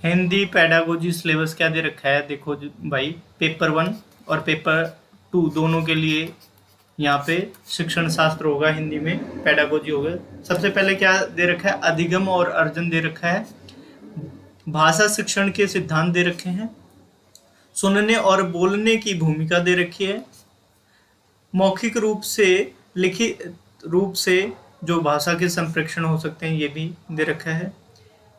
Hindi pedagogy syllabus क्या दे रखा है, देखो भाई, पेपर 1 और पेपर 2 दोनों के लिए यहाँ पे शिक्षण शास्त्र होगा, हिंदी में पेडागोजी होगा। सबसे पहले क्या दे रखा है, अधिगम और अर्जन दे रखा है, भाषा शिक्षण के सिद्धांत दे रखे हैं, सुनने और बोलने की भूमिका दे रखी है, मौखिक रूप से लिखित रूप से जो भाषा के संप्रेषण हो सकते हैं ये भी दे रखा है,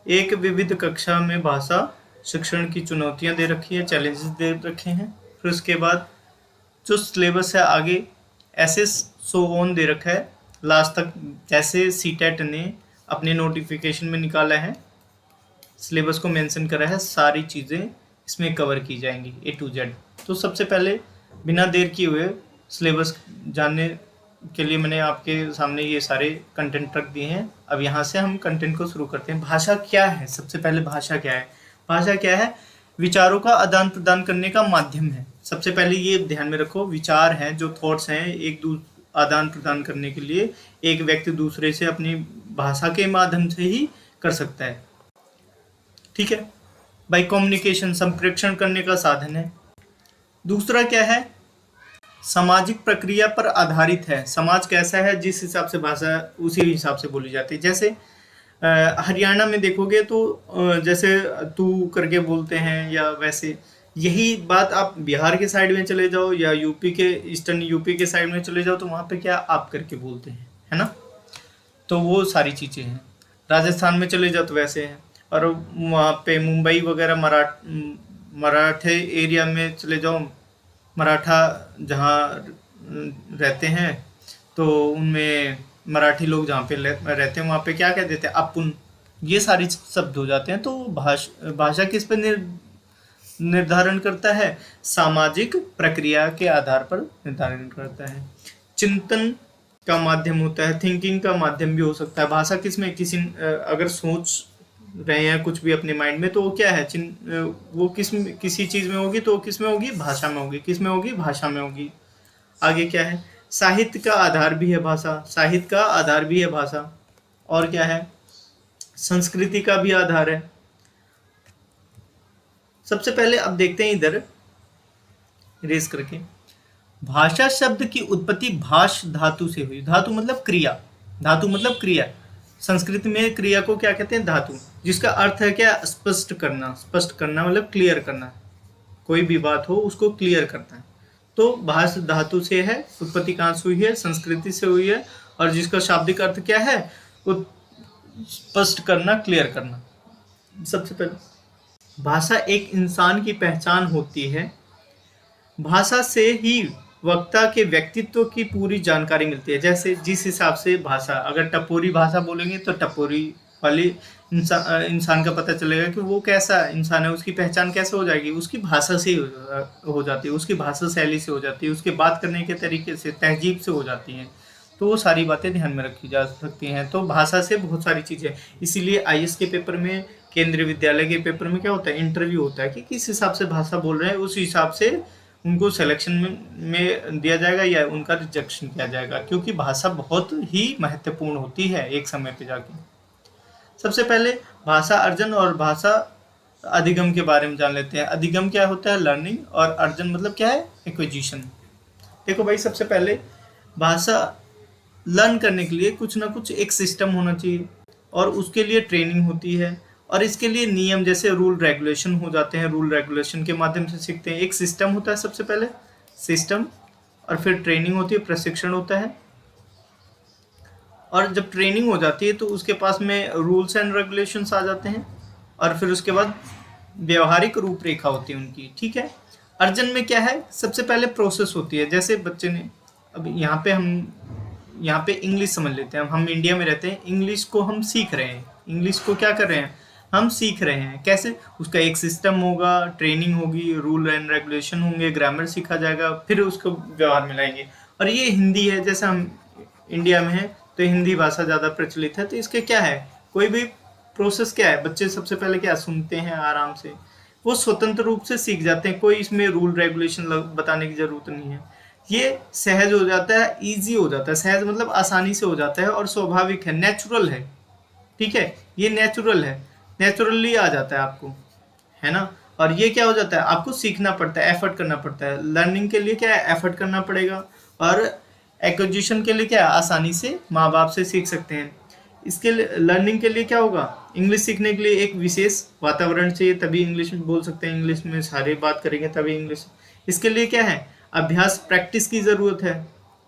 एक विविध कक्षा में भाषा शिक्षण की चुनौतियां दे रखी है, चैलेंजेस दे रखे हैं। फिर उसके बाद जो सिलेबस है आगे ऐसे सो ऑन दे रखा है लास्ट तक, जैसे सीटेट ने अपने नोटिफिकेशन में निकाला है, सिलेबस को मेंशन करा है, सारी चीज़ें इसमें कवर की जाएंगी A to Z। तो सबसे पहले बिना देर किए हुए सिलेबस जानने के लिए मैंने आपके सामने ये सारे कंटेंट रख दिए हैं। अब यहाँ से हम कंटेंट को शुरू करते हैं। भाषा क्या है, सबसे पहले भाषा क्या है? भाषा क्या है? विचारों का आदान प्रदान करने का माध्यम है। सबसे पहले ये ध्यान में रखो, विचार हैं जो थॉट्स हैं, एक आदान प्रदान करने के लिए एक व्यक्ति दूसरे से अपनी भाषा के माध्यम से ही कर सकता है, ठीक है। बाय कम्युनिकेशन, संप्रेषण करने का साधन है। दूसरा क्या है, सामाजिक प्रक्रिया पर आधारित है। समाज कैसा है, जिस हिसाब से भाषा उसी हिसाब से बोली जाती है। जैसे हरियाणा में देखोगे तो जैसे तू करके बोलते हैं, या वैसे यही बात आप बिहार के साइड में चले जाओ या यूपी के ईस्टर्न यूपी के साइड में चले जाओ तो वहाँ पे क्या आप करके बोलते हैं, है ना। तो वो सारी चीज़ें हैं। राजस्थान में चले जाओ तो वैसे हैं, और वहाँ पे मुंबई वगैरह मराठे एरिया में चले जाओ, मराठा जहाँ रहते हैं तो उनमें मराठी लोग जहाँ पे रहते हैं वहाँ पे क्या कह देते हैं, अपुन। ये सारे शब्द हो जाते हैं। तो भाषा किस पे निर्धारण करता है, सामाजिक प्रक्रिया के आधार पर निर्धारण करता है। चिंतन का माध्यम होता है, थिंकिंग का माध्यम भी हो सकता है। भाषा किसमें, किसी अगर सोच रहे हैं कुछ भी अपने माइंड में तो वो क्या है, वो किसी चीज में होगी तो किस में होगी, भाषा में होगी। किस में होगी, भाषा में होगी। आगे क्या है, साहित्य का आधार भी है भाषा, साहित्य का आधार भी है भाषा। और क्या है, संस्कृति का भी आधार है। सबसे पहले अब देखते हैं इधर रेस करके, भाषा शब्द की उत्पत्ति भाष धातु से हुई। धातु मतलब क्रिया, धातु मतलब क्रिया। संस्कृत में क्रिया को क्या कहते हैं, धातु, जिसका अर्थ है क्या, स्पष्ट करना। स्पष्ट करना मतलब क्लियर करना, कोई भी बात हो उसको क्लियर करना है। तो भाष धातु से है, उत्पत्ति कहाँ से हुई है, संस्कृति से हुई है, और जिसका शाब्दिक अर्थ क्या है, वो स्पष्ट करना, क्लियर करना। सबसे पहले भाषा एक इंसान की पहचान होती है। भाषा से ही वक्ता के व्यक्तित्व की पूरी जानकारी मिलती है। जैसे जिस हिसाब से भाषा, अगर टपोरी भाषा बोलेंगे तो टपोरी वाली इंसान का पता चलेगा कि वो कैसा इंसान है, उसकी पहचान कैसे हो जाएगी, उसकी भाषा से हो जाती है, उसकी भाषा शैली से हो जाती है, उसके बात करने के तरीके से, तहजीब से हो जाती हैं। तो वो सारी बातें ध्यान में रखी जा सकती हैं। तो भाषा से बहुत सारी चीज़ें, इसीलिए IAS के पेपर में, केंद्रीय विद्यालय के पेपर में क्या होता है, इंटरव्यू होता है कि किस हिसाब से भाषा बोल रहे हैं, उस हिसाब से उनको सिलेक्शन में दिया जाएगा या उनका रिजेक्शन किया जाएगा, क्योंकि भाषा बहुत ही महत्वपूर्ण होती है एक समय पे जाके। सबसे पहले भाषा अर्जन और भाषा अधिगम के बारे में जान लेते हैं। अधिगम क्या होता है, लर्निंग, और अर्जन मतलब क्या है, एक्विजिशन। देखो भाई, सबसे पहले भाषा लर्न करने के लिए कुछ ना कुछ एक सिस्टम होना चाहिए, और उसके लिए ट्रेनिंग होती है, और इसके लिए नियम जैसे रूल रेगुलेशन हो जाते हैं। रूल रेगुलेशन के माध्यम से सीखते हैं। एक सिस्टम होता है, सबसे पहले सिस्टम, और फिर ट्रेनिंग होती है, प्रशिक्षण होता है, और जब ट्रेनिंग हो जाती है तो उसके पास में रूल्स एंड रेगुलेशंस आ जाते हैं, और फिर उसके बाद व्यवहारिक रूपरेखा होती है उनकी, ठीक है। अर्जन में क्या है, सबसे पहले प्रोसेस होती है। जैसे बच्चे ने, अब यहाँ पे इंग्लिश समझ लेते हैं। हम इंडिया में रहते हैं, इंग्लिश को हम सीख रहे हैं। इंग्लिश को क्या कर रहे हैं, हम सीख रहे हैं। कैसे, उसका एक सिस्टम होगा, ट्रेनिंग होगी, रूल एंड रेगुलेशन होंगे, ग्रामर सीखा जाएगा, फिर उसको व्यवहार में लाएंगे। और ये हिंदी है, जैसे हम इंडिया में है तो हिंदी भाषा ज़्यादा प्रचलित है, तो इसके क्या है, कोई भी प्रोसेस क्या है, बच्चे सबसे पहले क्या सुनते हैं, आराम से वो स्वतंत्र रूप से सीख जाते हैं। कोई इसमें रूल रेगुलेशन बताने की जरूरत नहीं है। ये सहज हो जाता है, इजी हो जाता है। सहज मतलब आसानी से हो जाता है, और स्वाभाविक है, नेचुरल है, ठीक है। ये नेचुरल है, नेचुरली आ जाता है आपको। है ना। और ये क्या हो जाता है, आपको सीखना पड़ता है, एफर्ट करना पड़ता है। लर्निंग के लिए क्या है, एफर्ट करना पड़ेगा। और एक्विजिशन के लिए क्या है, आसानी से माँ बाप से सीख सकते हैं। इसके लिए लर्निंग के लिए क्या होगा, इंग्लिश सीखने के लिए एक विशेष वातावरण चाहिए, तभी इंग्लिश में बोल सकते हैं, इंग्लिश में सारे बात करेंगे तभी इंग्लिश। इसके लिए क्या है, अभ्यास, प्रैक्टिस की ज़रूरत है।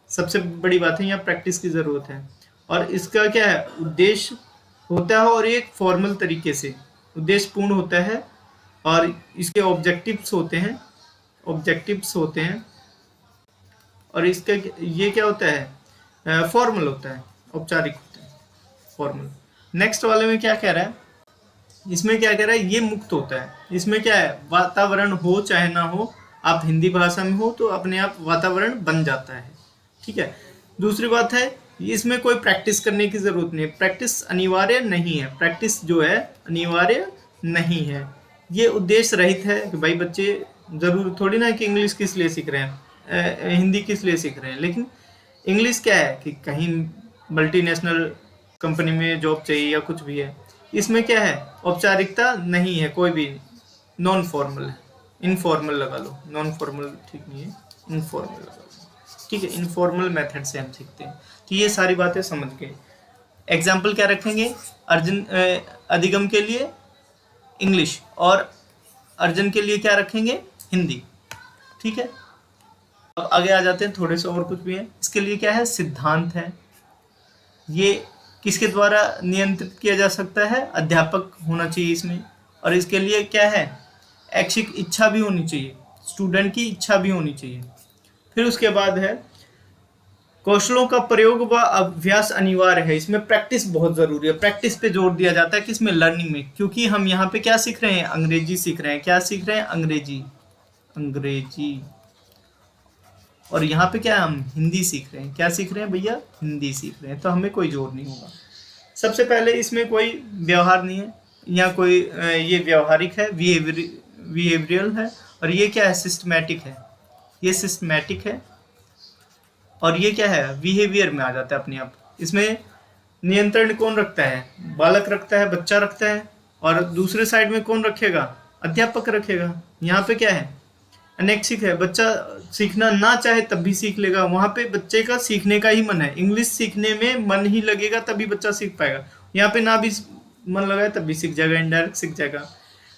सबसे बड़ी बात है यहाँ प्रैक्टिस की ज़रूरत है। और इसका क्या है, उद्देश्य होता है, और एक फॉर्मल तरीके से उद्देश्य पूर्ण होता है। और इसके ऑब्जेक्टिव्स होते हैं। और इसका ये क्या होता है, फॉर्मल होता है, औपचारिक होता है, फॉर्मल। नेक्स्ट वाले में क्या कह रहा है, इसमें क्या कह रहा है, ये मुक्त होता है। इसमें क्या है, वातावरण हो चाहे ना हो, आप हिंदी भाषा में हो तो अपने आप वातावरण बन जाता है। ठीक है। दूसरी बात है, इसमें कोई प्रैक्टिस करने की जरूरत नहीं है, प्रैक्टिस अनिवार्य नहीं है, प्रैक्टिस जो है अनिवार्य नहीं है। ये उद्देश्य रहित है कि भाई बच्चे जरूर थोड़ी ना कि इंग्लिश किस लिए सीख रहे हैं, हिंदी किस लिए सीख रहे हैं, लेकिन इंग्लिश क्या है कि कहीं मल्टीनेशनल कंपनी में जॉब चाहिए या कुछ भी है। इसमें क्या है, औपचारिकता नहीं है कोई भी, नॉन फॉर्मल है, इनफॉर्मल लगा लो, नॉन फॉर्मल ठीक नहीं है, इनफॉर्मल लगा लो। ठीक है, इनफॉर्मल मेथड से हम सीखते हैं। तो ये सारी बातें समझ गए। एग्जाम्पल क्या रखेंगे, अर्जुन अधिगम के लिए इंग्लिश, और अर्जुन के लिए क्या रखेंगे, हिंदी। ठीक है। अब आगे आ जाते हैं, थोड़े से और कुछ भी है। इसके लिए क्या है, सिद्धांत है। ये किसके द्वारा नियंत्रित किया जा सकता है, अध्यापक होना चाहिए इसमें। और इसके लिए क्या है, ऐच्छिक इच्छा भी होनी चाहिए, स्टूडेंट की इच्छा भी होनी चाहिए। फिर उसके बाद है, कौशलों का प्रयोग व अभ्यास अनिवार्य है। इसमें प्रैक्टिस बहुत जरूरी है, प्रैक्टिस पे जोर दिया जाता है किसमें, लर्निंग में। क्योंकि हम यहाँ पे क्या सीख रहे हैं, अंग्रेजी सीख रहे हैं। क्या सीख रहे हैं, अंग्रेजी। और यहाँ पे क्या है, हम हिंदी सीख रहे हैं। क्या सीख रहे हैं भैया, हिंदी सीख रहे हैं। तो हमें कोई जोर नहीं होगा। सबसे पहले इसमें कोई व्यवहार नहीं है, यहाँ कोई ये व्यवहारिक है, बिहेवियरल है। और ये क्या है, सिस्टमैटिक है, ये सिस्टमैटिक है। और ये क्या है, बिहेवियर में आ जाता है अपने आप। इसमें नियंत्रण कौन रखता है, बालक रखता है, बच्चा रखता है। और दूसरे साइड में कौन रखेगा, अध्यापक रखेगा। यहाँ पे क्या है, अनैच्छिक है, बच्चा सीखना ना चाहे तब भी सीख लेगा। वहां पे बच्चे का सीखने का ही मन है, इंग्लिश सीखने में मन ही लगेगा तभी बच्चा सीख पाएगा। यहाँ पे ना भी मन लगाए तब भी सीख जाएगा, इनडायरेक्ट सीख जाएगा।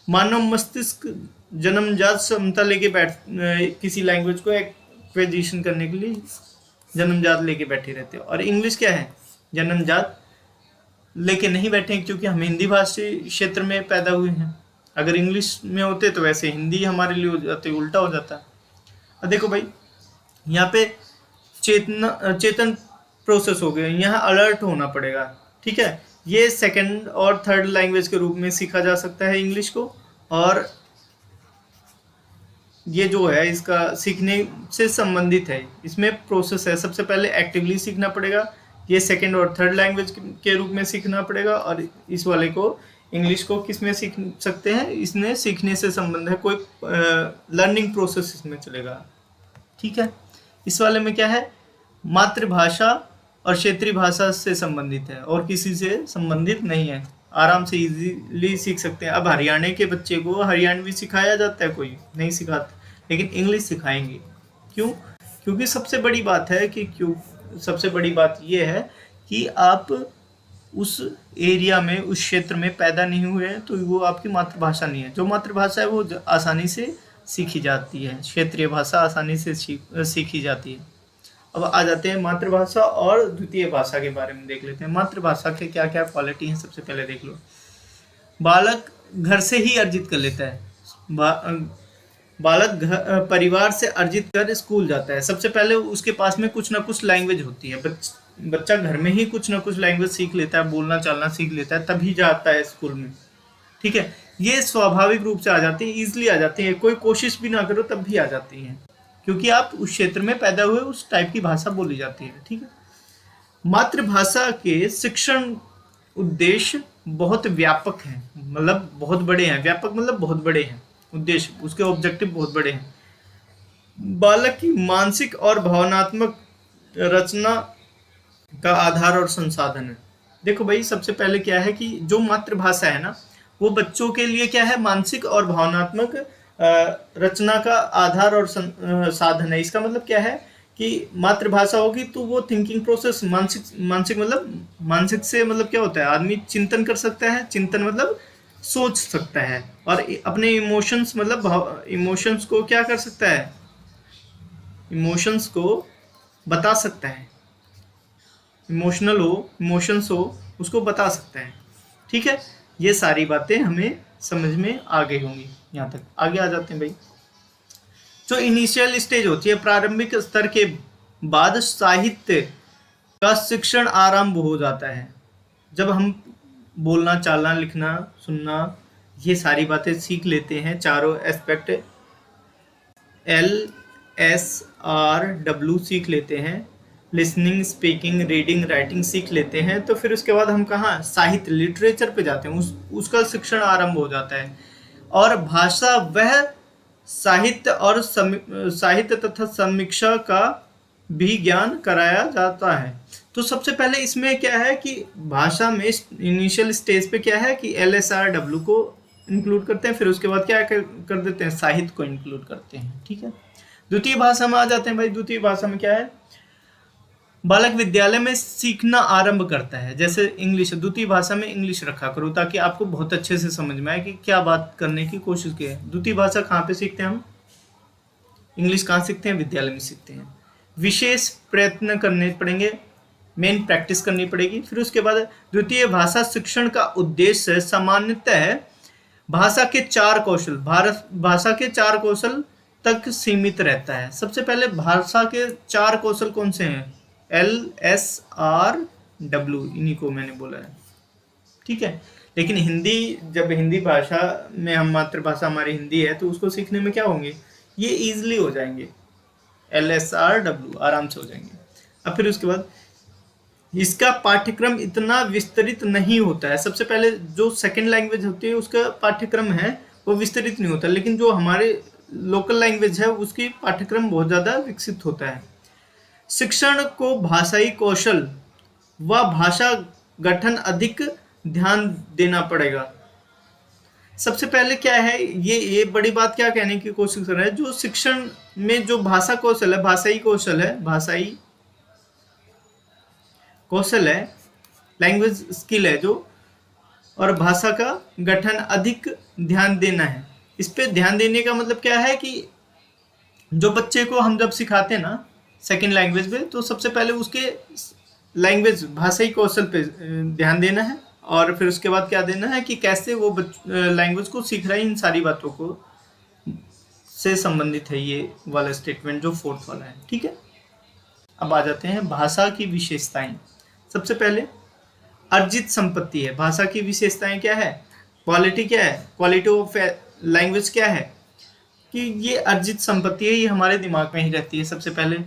मानव मस्तिष्क जन्मजात क्षमता लेके किसी लैंग्वेज को एक्विजिशन करने के लिए जन्मजात लेके बैठे रहते हैं। और इंग्लिश क्या है, जन्मजात लेके नहीं बैठे, क्योंकि हम हिंदी भाषी क्षेत्र में पैदा हुए हैं। अगर इंग्लिश में होते तो वैसे हिंदी हमारे लिए हो जाती, उल्टा हो जाता। अब देखो भाई, यहाँ पे चेतन प्रोसेस हो गया, यहाँ अलर्ट होना पड़ेगा। ठीक है, ये सेकंड और थर्ड लैंग्वेज के रूप में सीखा जा सकता है इंग्लिश को। और ये जो है इसका सीखने से संबंधित है, इसमें प्रोसेस है। सबसे पहले एक्टिवली सीखना पड़ेगा, ये सेकंड और थर्ड लैंग्वेज के रूप में सीखना पड़ेगा। और इस वाले को, इंग्लिश को किस में सीख सकते हैं, इसमें सीखने से संबंध है, कोई लर्निंग प्रोसेस इसमें चलेगा। ठीक है। इस वाले में क्या है, मातृभाषा और क्षेत्रीय भाषा से संबंधित है और किसी से संबंधित नहीं है, आराम से इजीली सीख सकते हैं। अब हरियाणा के बच्चे को हरियाणवी सिखाया जाता है, कोई नहीं सिखाता, लेकिन इंग्लिश सिखाएंगे। क्यों, क्योंकि सबसे बड़ी बात है कि सबसे बड़ी बात यह है कि आप उस एरिया में, उस क्षेत्र में पैदा नहीं हुए हैं, तो वो आपकी मातृभाषा नहीं है। जो मातृभाषा है वो आसानी से सीखी जाती है, क्षेत्रीय भाषा आसानी से सीखी जाती है। अब आ जाते हैं मातृभाषा और द्वितीय भाषा के बारे में देख लेते हैं। मातृभाषा के क्या क्या क्वालिटी हैं, सबसे पहले देख लो। बालक घर से ही अर्जित कर लेता है, बालक परिवार से अर्जित कर स्कूल जाता है। सबसे पहले उसके पास में कुछ ना कुछ लैंग्वेज होती है, बच्चा घर में ही कुछ ना कुछ लैंग्वेज सीख लेता है, बोलना चालना सीख लेता है, तभी जाता है स्कूल में। ठीक है, ये स्वाभाविक रूप से आ जाती है, ईजिली आ जाती है, कोई कोशिश भी ना करो तब भी आ जाती है, क्योंकि आप उस क्षेत्र में पैदा हुए, उस टाइप की भाषा बोली जाती है। ठीक है। मातृभाषा के शिक्षण उद्देश्य बहुत व्यापक हैं, मतलब बहुत बड़े हैं। व्यापक मतलब बहुत बड़े हैं, उद्देश्य उसके ऑब्जेक्टिव बहुत बड़े हैं। बालक की मानसिक और भावनात्मक रचना का आधार और संसाधन है। देखो भाई, सबसे पहले क्या है कि जो मातृभाषा है ना, वो बच्चों के लिए क्या है, मानसिक और भावनात्मक रचना का आधार और साधन है। इसका मतलब क्या है कि मातृभाषा होगी तो वो थिंकिंग प्रोसेस, मानसिक मानसिक मतलब मानसिक से मतलब क्या होता है, आदमी चिंतन कर सकता है, चिंतन मतलब सोच सकता है, और अपने इमोशंस मतलब इमोशंस को क्या कर सकता है, इमोशंस को बता सकता है, इमोशनल हो, इमोशंस हो, उसको बता सकता है। ठीक है, ये सारी बातें हमें समझ में आ गई होंगी। यहाँ तक आगे आ जाते हैं भाई। जो इनिशियल स्टेज होती है, प्रारंभिक स्तर के बाद साहित्य का शिक्षण आरंभ हो जाता है। जब हम बोलना, चालना, लिखना, सुनना, ये सारी बातें सीख लेते हैं, चारों एस्पेक्ट LSRW सीख लेते हैं, लिसनिंग, स्पीकिंग, रीडिंग, राइटिंग सीख लेते हैं, तो फिर उसके बाद हम कहाँ, साहित्य, लिटरेचर पे जाते हैं, उसका शिक्षण आरंभ हो जाता है। और भाषा वह साहित्य और साहित्य तथा समीक्षा का भी ज्ञान कराया जाता है। तो सबसे पहले इसमें क्या है कि भाषा में इनिशियल स्टेज पे क्या है कि LSRW को इंक्लूड करते हैं, फिर उसके बाद क्या कर देते हैं, साहित्य को इंक्लूड करते हैं। ठीक है, द्वितीय भाषा में आ जाते हैं भाई। द्वितीय भाषा में क्या है, बालक विद्यालय में सीखना आरंभ करता है। जैसे इंग्लिश, द्वितीय भाषा में इंग्लिश रखा करो ताकि आपको बहुत अच्छे से समझ में आए कि क्या बात करने की कोशिश की है। द्वितीय भाषा कहाँ पे सीखते हैं हम, इंग्लिश कहाँ सीखते हैं, विद्यालय में सीखते हैं। विशेष प्रयत्न करने पड़ेंगे, मेन प्रैक्टिस करनी पड़ेगी। फिर उसके बाद द्वितीय भाषा शिक्षण का उद्देश्य सामान्यतः भाषा के 4 कौशल, भाषा के 4 कौशल तक सीमित रहता है। सबसे पहले भाषा के 4 कौशल कौन से हैं, LSRW, इन्हीं को मैंने बोला है। ठीक है, लेकिन हिंदी, जब हिंदी भाषा में हम, मातृभाषा हमारी हिंदी है, तो उसको सीखने में क्या होंगे, ये इजीली हो जाएंगे, LSRW आराम से हो जाएंगे। अब फिर उसके बाद इसका पाठ्यक्रम इतना विस्तृत नहीं होता है। सबसे पहले जो सेकंड लैंग्वेज होती है उसका पाठ्यक्रम है वो विस्तृत नहीं होता, लेकिन जो हमारे लोकल लैंग्वेज है उसकी पाठ्यक्रम बहुत ज़्यादा विकसित होता है। शिक्षण को भाषाई कौशल व भाषा गठन अधिक ध्यान देना पड़ेगा। सबसे पहले क्या है, ये बड़ी बात क्या कहने की कोशिश कर रहा है, जो शिक्षण में जो भाषा कौशल है, भाषाई कौशल है, भाषाई कौशल है, लैंग्वेज स्किल है जो, और भाषा का गठन अधिक ध्यान देना है। इस पे ध्यान देने का मतलब क्या है कि जो बच्चे को हम जब सिखाते हैं ना सेकंड लैंग्वेज में, तो सबसे पहले उसके लैंग्वेज, भाषाई कौशल पे ध्यान देना है, और फिर उसके बाद क्या देना है कि कैसे वो लैंग्वेज को सीख रहा है। इन सारी बातों को से संबंधित है ये वाला स्टेटमेंट जो 4th वाला है। ठीक है, अब आ जाते हैं भाषा की विशेषताएं। सबसे पहले अर्जित संपत्ति है। भाषा की विशेषताएं क्या है, क्वालिटी क्या है, क्वालिटी ऑफ लैंग्वेज क्या है, कि ये अर्जित संपत्ति है, ये हमारे दिमाग में ही रहती है सबसे पहले।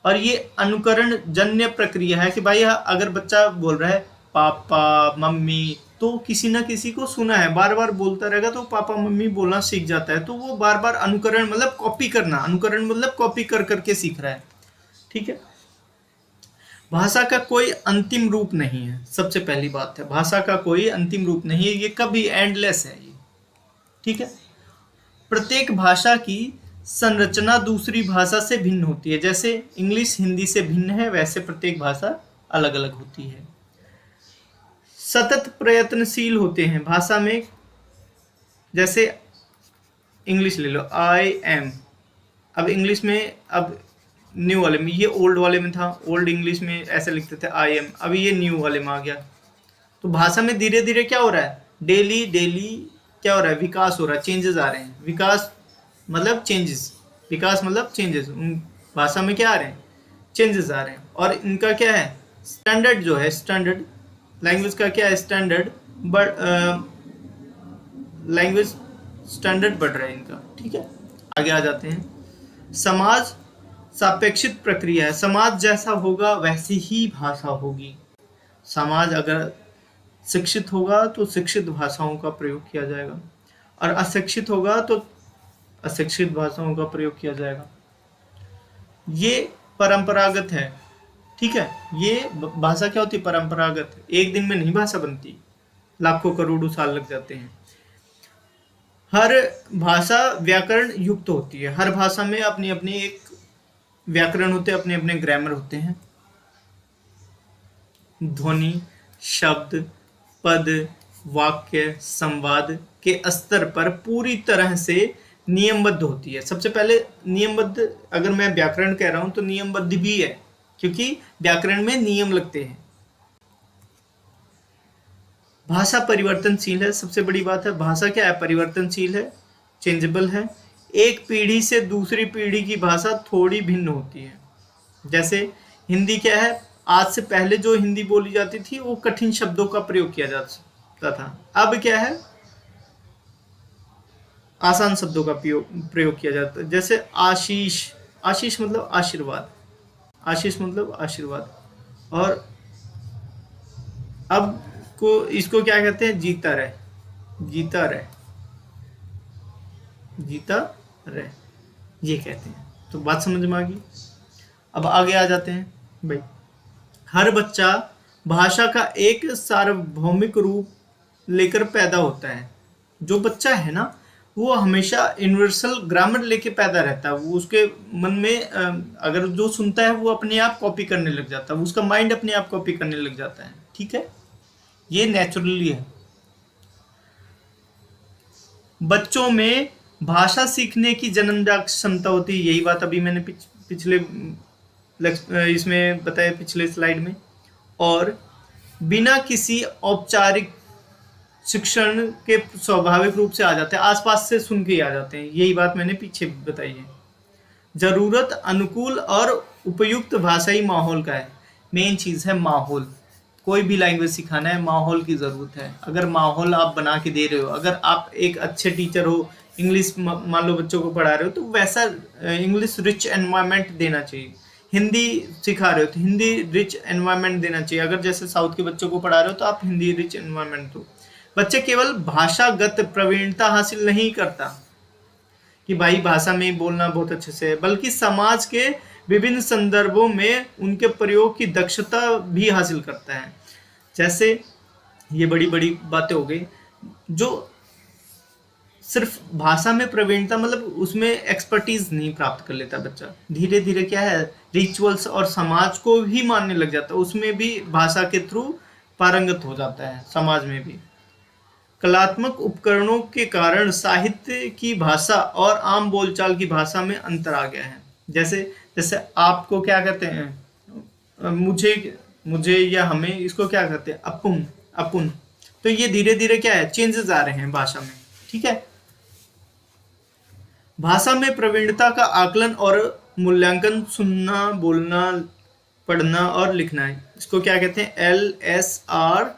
और ये अनुकरण जन्य प्रक्रिया है कि भाई अगर बच्चा बोल रहा है पापा मम्मी, तो किसी ना किसी को सुना है, बार बार बोलता रहेगा तो पापा मम्मी बोलना सीख जाता है। तो वो बार बार अनुकरण मतलब कॉपी करना, अनुकरण मतलब कॉपी कर करके सीख रहा है। ठीक है, भाषा का कोई अंतिम रूप नहीं है। सबसे पहली बात है, भाषा का कोई अंतिम रूप नहीं है, ये कभी एंडलेस है ये। ठीक है, प्रत्येक भाषा की संरचना दूसरी भाषा से भिन्न होती है। जैसे इंग्लिश हिंदी से भिन्न है, वैसे प्रत्येक भाषा अलग अलग होती है। सतत प्रयत्नशील होते हैं भाषा में। जैसे इंग्लिश ले लो, आई एम, अब इंग्लिश में, अब न्यू वाले में, ये ओल्ड वाले में था, ओल्ड इंग्लिश में ऐसे लिखते थे आई एम, अब ये न्यू वाले में आ गया। तो भाषा में धीरे धीरे क्या हो रहा है, डेली डेली क्या हो रहा है, विकास हो रहा है, चेंजेस आ रहे हैं। विकास मतलब चेंजेस, विकास मतलब चेंजेस, भाषा में क्या आ रहे हैं, चेंजेस आ रहे हैं। और इनका क्या है, स्टैंडर्ड जो है, स्टैंडर्ड लैंग्वेज का क्या है, स्टैंडर्ड लैंग्वेज स्टैंडर्ड बढ़ रहा है इनका। ठीक है, आगे आ जाते हैं। समाज सापेक्षित प्रक्रिया है। समाज जैसा होगा वैसी ही भाषा होगी। समाज अगर शिक्षित होगा तो शिक्षित भाषाओं का प्रयोग किया जाएगा, और अशिक्षित होगा तो अशिक्षित भाषाओं का प्रयोग किया जाएगा। ये परंपरागत है। ठीक है, ये भाषा क्या होती है, परंपरागत। एक दिन में नहीं भाषा बनती, लाखों करोड़ों साल लग जाते हैं। हर भाषा व्याकरण युक्त होती है, हर भाषा में अपनी अपनी एक व्याकरण होते हैं, अपने अपने ग्रामर होते हैं। ध्वनि, शब्द, पद, वाक्य, संवाद के स्तर पर पूरी तरह से नियमबद्ध होती है। सबसे पहले नियमबद्ध, अगर मैं व्याकरण कह रहा हूं तो नियमबद्ध भी है, क्योंकि व्याकरण में नियम लगते हैं। भाषा परिवर्तनशील है, सबसे बड़ी बात है। भाषा क्या है? परिवर्तनशील है, चेंजेबल है। एक पीढ़ी से दूसरी पीढ़ी की भाषा थोड़ी भिन्न होती है। जैसे हिंदी क्या है, आज से पहले जो हिंदी बोली जाती थी वो कठिन शब्दों का प्रयोग किया जाता था, अब क्या है, आसान शब्दों का प्रयोग किया जाता है। जैसे आशीष, आशीष मतलब आशीर्वाद, आशीष मतलब आशीर्वाद। और अब को इसको क्या कहते हैं? जीता रहे, जीता रहे, जीता रहे, ये कहते हैं। तो बात समझ में आ गई। अब आगे आ जाते हैं भाई। हर बच्चा भाषा का एक सार्वभौमिक रूप लेकर पैदा होता है। जो बच्चा है ना, वो हमेशा यूनिवर्सल ग्रामर लेके पैदा रहता है। वो उसके मन में अगर जो सुनता है वो अपने आप कॉपी करने लग जाता है, उसका माइंड अपने आप कॉपी करने लग जाता है। ठीक है, ये नेचुरली है। बच्चों में भाषा सीखने की जन्मजात क्षमता होती है, यही बात अभी मैंने पिछले इसमें बताया, पिछले स्लाइड में। और बिना किसी औपचारिक शिक्षण के स्वाभाविक रूप से आ जाते हैं, आसपास से सुन के ही आ जाते हैं, यही बात मैंने पीछे बताई है। जरूरत अनुकूल और उपयुक्त भाषाई माहौल का है। मेन चीज है माहौल। कोई भी लैंग्वेज सिखाना है, माहौल की जरूरत है। अगर माहौल आप बना के दे रहे हो, अगर आप एक अच्छे टीचर हो, इंग्लिश मान लो बच्चों को पढ़ा रहे हो, तो वैसा इंग्लिश रिच एनवायरनमेंट देना चाहिए। हिंदी सिखा रहे हो तो हिंदी रिच एनवायरनमेंट देना चाहिए। अगर जैसे साउथ के बच्चों को पढ़ा रहे हो तो आप हिंदी रिच एनवायरनमेंट दो। बच्चे केवल भाषागत प्रवीणता हासिल नहीं करता कि भाई भाषा में बोलना बहुत अच्छे से है, बल्कि समाज के विभिन्न संदर्भों में उनके प्रयोग की दक्षता भी हासिल करता है। जैसे ये बड़ी बड़ी बातें हो गई। जो सिर्फ भाषा में प्रवीणता मतलब उसमें एक्सपर्टीज नहीं प्राप्त कर लेता बच्चा, धीरे धीरे क्या है, रिचुअल्स और समाज को भी मानने लग जाता है, उसमें भी भाषा के थ्रू पारंगत हो जाता है, समाज में भी। कलात्मक उपकरणों के कारण साहित्य की भाषा और आम बोलचाल की भाषा में अंतर आ गया है। जैसे जैसे आपको क्या कहते हैं, मुझे या हमें, इसको क्या कहते हैं, अपुन, अपुन। तो ये धीरे धीरे क्या है, चेंजेस आ रहे हैं भाषा में। ठीक है, भाषा में प्रवीणता का आकलन और मूल्यांकन सुनना, बोलना, पढ़ना और लिखना है, इसको क्या कहते हैं, LSRW।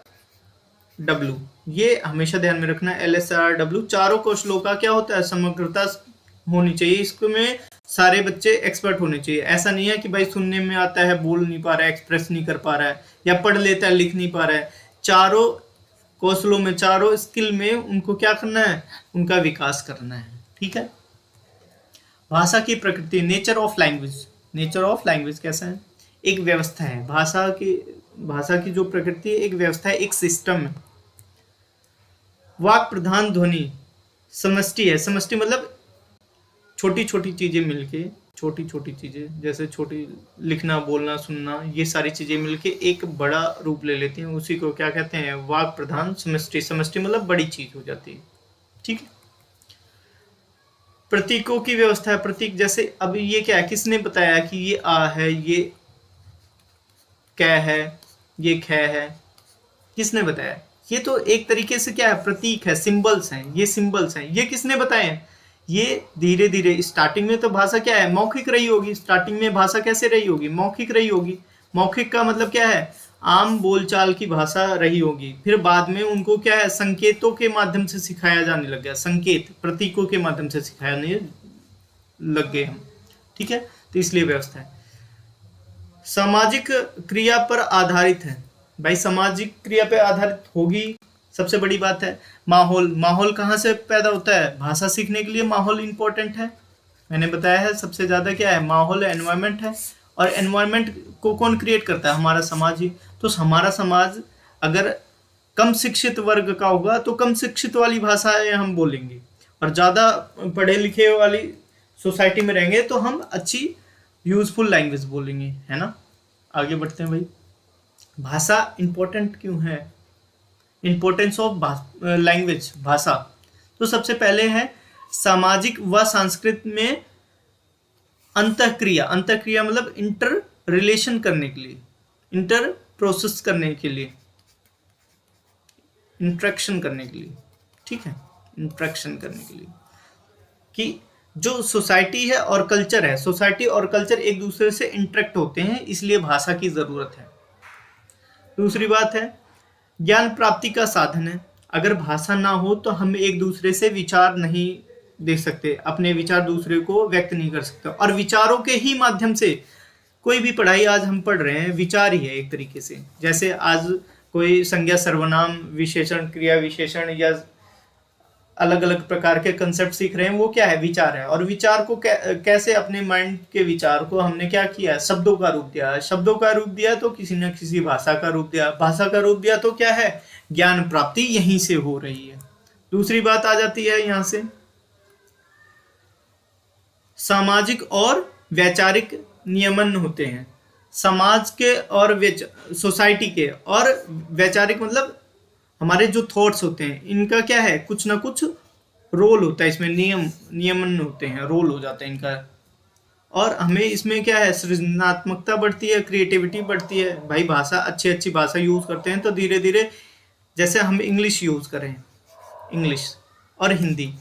ये हमेशा ध्यान में रखना है, LSRW। चारों कौशलों का क्या होता है, समग्रता होनी चाहिए। इसमें सारे बच्चे एक्सपर्ट होने चाहिए। ऐसा नहीं है कि भाई सुनने में आता है, बोल नहीं पा रहा है, एक्सप्रेस नहीं कर पा रहा है, या पढ़ लेता है, लिख नहीं पा रहा है। चारों कौशलों में, चारों स्किल में उनको क्या करना है, उनका विकास करना है। ठीक है। भाषा की प्रकृति, nature of language. Nature of language कैसा है, एक व्यवस्था है। भाषा की जो प्रकृति है, एक व्यवस्था है, एक सिस्टम है। वाक प्रधान ध्वनि समष्टि है। समष्टि मतलब छोटी छोटी चीजें मिलके, छोटी छोटी चीजें जैसे छोटी लिखना, बोलना, सुनना, ये सारी चीजें मिलके एक बड़ा रूप ले लेती हैं, उसी को क्या कहते हैं, वाक प्रधान समष्टि। समष्टि मतलब बड़ी चीज हो जाती है। ठीक है। प्रतीकों की व्यवस्था है। प्रतीक जैसे अब ये क्या है, किसने बताया कि ये आ है, ये कै है, ये ख है, किसने बताया? ये तो एक तरीके से क्या है, प्रतीक है, सिंबल्स हैं, ये सिंबल्स हैं। ये किसने बताए हैं? ये धीरे धीरे, स्टार्टिंग में तो भाषा क्या है, मौखिक रही होगी। स्टार्टिंग में भाषा कैसे रही होगी, मौखिक रही होगी। मौखिक का मतलब क्या है, आम बोलचाल की भाषा रही होगी। फिर बाद में उनको क्या है, संकेतों के माध्यम से सिखाया जाने लग गया। संकेत, प्रतीकों के माध्यम से सिखाने लग गए हम। ठीक है, तो इसलिए व्यवस्था है। सामाजिक क्रिया पर आधारित है। भाई सामाजिक क्रिया पे आधारित होगी, सबसे बड़ी बात है। माहौल, माहौल कहाँ से पैदा होता है, भाषा सीखने के लिए माहौल इंपॉर्टेंट है। मैंने बताया है सबसे ज्यादा क्या है, माहौल है, एनवायरनमेंट है। और एनवायरनमेंट को कौन क्रिएट करता है, हमारा समाज ही। तो हमारा समाज अगर कम शिक्षित वर्ग का होगा तो कम शिक्षित वाली भाषाएं हम बोलेंगे, और ज़्यादा पढ़े लिखे वाली सोसाइटी में रहेंगे तो हम अच्छी यूजफुल लैंग्वेज बोलेंगे, है ना। आगे बढ़ते हैं भाई। भाषा इंपॉर्टेंट क्यों है, इंपॉर्टेंस ऑफ लैंग्वेज, भाषा। तो सबसे पहले है सामाजिक व सांस्कृतिक में अंतःक्रिया, अंतःक्रिया मतलब इंटर रिलेशन करने के लिए, इंटर प्रोसेस करने के लिए, इंट्रैक्शन करने के लिए, ठीक है, इंट्रैक्शन करने के लिए, कि जो सोसाइटी है और कल्चर है, सोसाइटी और कल्चर एक दूसरे से इंटरेक्ट होते हैं, इसलिए भाषा की जरूरत है। दूसरी बात है ज्ञान प्राप्ति का साधन है। अगर भाषा ना हो तो हम एक दूसरे से विचार नहीं दे सकते, अपने विचार दूसरे को व्यक्त नहीं कर सकते, और विचारों के ही माध्यम से कोई भी पढ़ाई आज हम पढ़ रहे हैं विचार ही है एक तरीके से। जैसे आज कोई संज्ञा सर्वनाम विशेषण क्रिया विशेषण या अलग अलग प्रकार के कंसेप्ट सीख रहे हैं, वो क्या है, विचार है। और विचार को कैसे अपने माइंड के विचार को हमने क्या किया है, शब्दों का रूप दिया है, शब्दों का रूप दिया तो किसी न किसी भाषा का रूप दिया, भाषा का रूप दिया तो क्या है, ज्ञान प्राप्ति यहीं से हो रही है। दूसरी बात आ जाती है यहाँ से सामाजिक और वैचारिक नियमन होते हैं, समाज के और सोसाइटी के, और वैचारिक मतलब हमारे जो थॉट्स होते हैं इनका क्या है, कुछ ना कुछ रोल होता है इसमें, नियमन होते हैं, रोल हो जाता है इनका। और हमें इसमें क्या है, सृजनात्मकता बढ़ती है, क्रिएटिविटी बढ़ती है। भाई भाषा अच्छी भाषा यूज करते हैं तो धीरे धीरे, जैसे हम इंग्लिश यूज करें, इंग्लिश और हिंदी,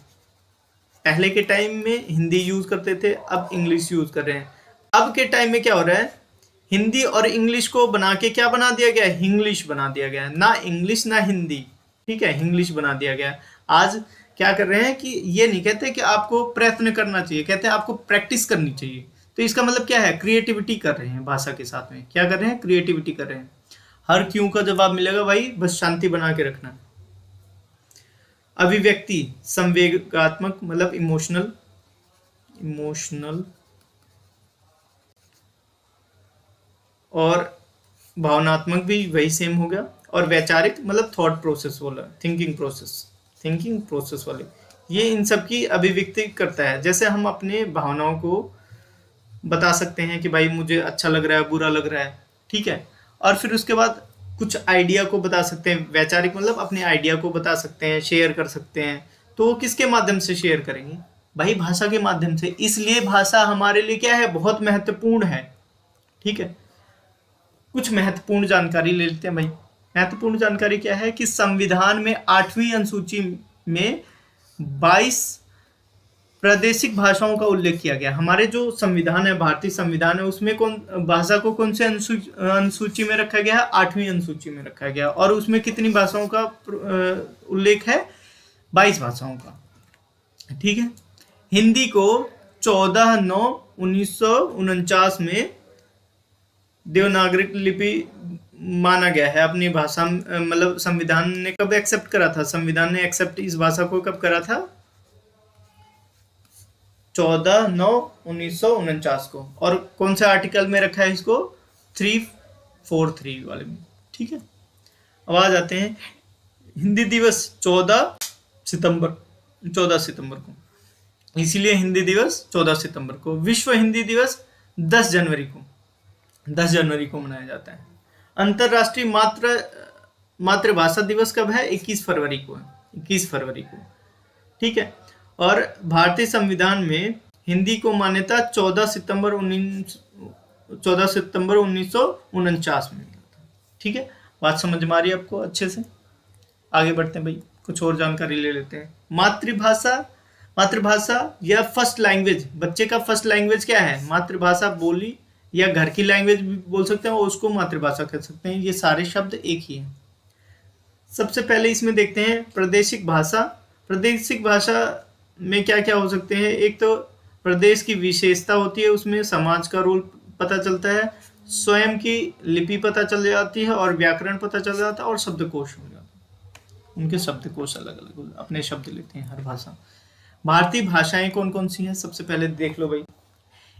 पहले के टाइम में हिंदी यूज करते थे, अब इंग्लिश यूज कर रहे हैं। अब के टाइम में क्या हो रहा है, हिंदी और इंग्लिश को बना के क्या बना दिया गया, इंग्लिश बना दिया गया, ना इंग्लिश ना हिंदी, ठीक है, इंग्लिश बना दिया गया। आज क्या कर रहे हैं कि ये नहीं कहते कि आपको प्रयत्न करना चाहिए, कहते हैं आपको प्रैक्टिस करनी चाहिए। तो इसका मतलब क्या है, क्रिएटिविटी कर रहे हैं भाषा के साथ में, क्या कर रहे हैं, क्रिएटिविटी कर रहे हैं। हर क्यों का जवाब मिलेगा भाई, बस शांति बना के रखना। अभिव्यक्ति संवेगात्मक मतलब इमोशनल और भावनात्मक भी वही सेम हो गया, और वैचारिक मतलब थॉट प्रोसेस वाला, थिंकिंग प्रोसेस वाले, ये इन सब की अभिव्यक्ति करता है। जैसे हम अपने भावनाओं को बता सकते हैं कि भाई मुझे अच्छा लग रहा है, बुरा लग रहा है, ठीक है, और फिर उसके बाद कुछ आइडिया को बता सकते हैं। वैचारिक मतलब अपने आइडिया को बता सकते हैं, शेयर कर सकते हैं। तो वो किसके माध्यम से शेयर करेंगे, भाई भाषा के माध्यम से। इसलिए भाषा हमारे लिए क्या है, बहुत महत्वपूर्ण है, ठीक है। कुछ महत्वपूर्ण जानकारी ले लेते हैं भाई। महत्वपूर्ण जानकारी क्या है कि संविधान में 8वीं अनुसूची में 22 प्रादेशिक भाषाओं का उल्लेख किया गया। हमारे जो संविधान है, भारतीय संविधान है, उसमें कौन भाषा को कौन से अनुसूची में रखा गया है, 8वीं अनुसूची में रखा गया, और उसमें कितनी भाषाओं का उल्लेख है, 22 भाषाओं का, ठीक है। हिंदी को 14/9/1949 में देवनागरी लिपि माना गया है अपनी भाषा, मतलब संविधान ने कब एक्सेप्ट करा था, संविधान ने एक्सेप्ट इस भाषा को कब करा था, 14/9/1949 को। और कौन सा आर्टिकल में रखा है इसको, 343 वाले में, ठीक है। अब आ जाते हैं हिंदी दिवस 14 सितंबर को, इसीलिए हिंदी दिवस 14 सितंबर को। विश्व हिंदी दिवस 10 जनवरी को मनाया जाता है। अंतरराष्ट्रीय मातृभाषा दिवस कब है, 21 फरवरी को, ठीक है। और भारतीय संविधान में हिंदी को मान्यता 14 सितंबर 1949 में मिला था, ठीक है। बात समझ में आ रही है आपको अच्छे से। आगे बढ़ते हैं भाई, कुछ और जानकारी ले लेते हैं। मातृभाषा या फर्स्ट लैंग्वेज, बच्चे का फर्स्ट लैंग्वेज क्या है, मातृभाषा बोली या घर की लैंग्वेज भी बोल सकते हैं, और उसको मातृभाषा कह सकते हैं। ये सारे शब्द एक ही हैं। सबसे पहले इसमें देखते हैं प्रादेशिक भाषा। प्रादेशिक भाषा में क्या क्या हो सकते हैं, एक तो प्रदेश की विशेषता होती है, उसमें समाज का रोल पता चलता है, स्वयं की लिपि पता चल जाती है, और व्याकरण पता चल जाता है, और शब्दकोश हो जाता है। उनके शब्दकोश अलग अलग अपने शब्द लेते हैं हर भाषा। भारतीय भाषाएं कौन कौन सी हैं, सबसे पहले देख लो भाई।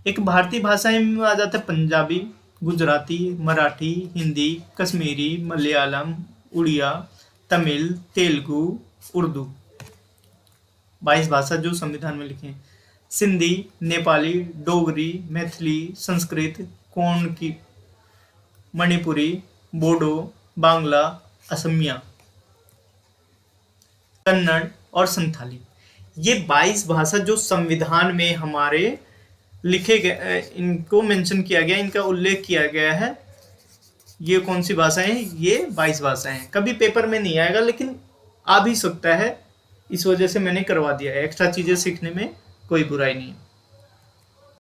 एक भारतीय भाषाएं में आ जाता है पंजाबी, गुजराती, मराठी, हिंदी, कश्मीरी, मलयालम, उड़िया, तमिल, तेलुगु, उर्दू। 22 भाषा जो संविधान में लिखे हैं। सिंधी, नेपाली, डोगरी, मैथिली, संस्कृत, कोंकणी, मणिपुरी, बोडो, बांग्ला, असमिया, कन्नड़ और संथाली। ये 22 भाषा जो संविधान में हमारे लिखे गए, इनको मेंशन किया गया, इनका उल्लेख किया गया है। ये कौन सी भाषाएं हैं? ये 22 भाषाएं हैं। कभी पेपर में नहीं आएगा लेकिन आ भी सकता है, इस वजह से मैंने करवा दिया है। एक्स्ट्रा चीजें सीखने में कोई बुराई नहीं है।